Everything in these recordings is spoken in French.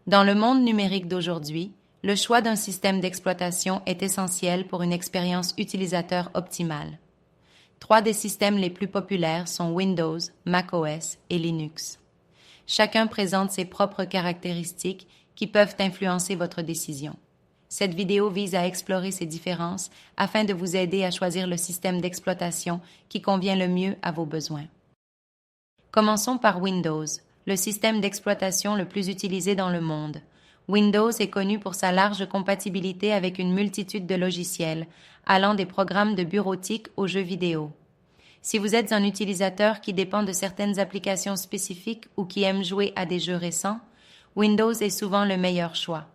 Dans le monde numérique d'aujourd'hui, le choix d'un système d'exploitation est essentiel pour une expérience utilisateur optimale. Trois des systèmes les plus populaires sont Windows, macOS et Linux. Chacun présente ses propres caractéristiques qui peuvent influencer votre décision. Cette vidéo vise à explorer ces différences afin de vous aider à choisir le système d'exploitation qui convient le mieux à vos besoins. Commençons par Windows, le système d'exploitation le plus utilisé dans le monde. Windows est connu pour sa large compatibilité avec une multitude de logiciels, allant des programmes de bureautique aux jeux vidéo. Si vous êtes un utilisateur qui dépend de certaines applications spécifiques ou qui aime jouer à des jeux récents, Windows est souvent le meilleur choix.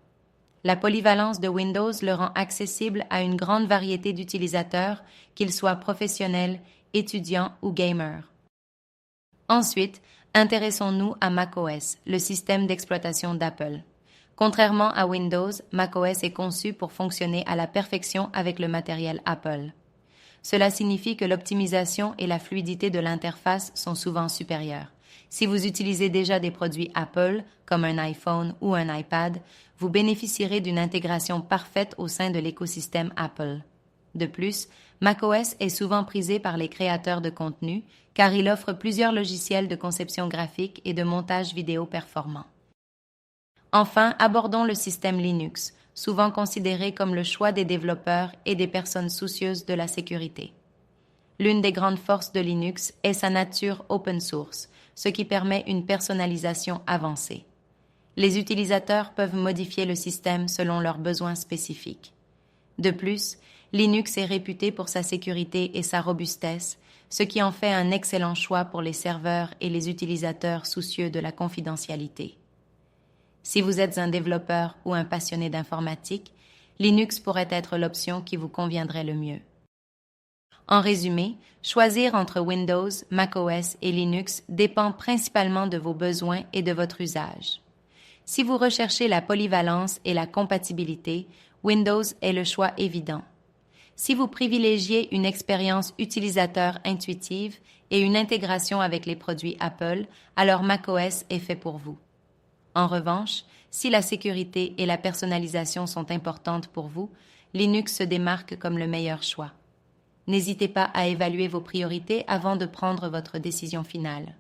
La polyvalence de Windows le rend accessible à une grande variété d'utilisateurs, qu'ils soient professionnels, étudiants ou gamers. Ensuite, intéressons-nous à macOS, le système d'exploitation d'Apple. Contrairement à Windows, macOS est conçu pour fonctionner à la perfection avec le matériel Apple. Cela signifie que l'optimisation et la fluidité de l'interface sont souvent supérieures. Si vous utilisez déjà des produits Apple, comme un iPhone ou un iPad, vous bénéficierez d'une intégration parfaite au sein de l'écosystème Apple. De plus, macOS est souvent prisé par les créateurs de contenu car il offre plusieurs logiciels de conception graphique et de montage vidéo performants. Enfin, abordons le système Linux, souvent considéré comme le choix des développeurs et des personnes soucieuses de la sécurité. L'une des grandes forces de Linux est sa nature open source, ce qui permet une personnalisation avancée. Les utilisateurs peuvent modifier le système selon leurs besoins spécifiques. De plus, Linux est réputé pour sa sécurité et sa robustesse, ce qui en fait un excellent choix pour les serveurs et les utilisateurs soucieux de la confidentialité. Si vous êtes un développeur ou un passionné d'informatique, Linux pourrait être l'option qui vous conviendrait le mieux. En résumé, choisir entre Windows, macOS et Linux dépend principalement de vos besoins et de votre usage. Si vous recherchez la polyvalence et la compatibilité, Windows est le choix évident. Si vous privilégiez une expérience utilisateur intuitive et une intégration avec les produits Apple, alors macOS est fait pour vous. En revanche, si la sécurité et la personnalisation sont importantes pour vous, Linux se démarque comme le meilleur choix. N'hésitez pas à évaluer vos priorités avant de prendre votre décision finale.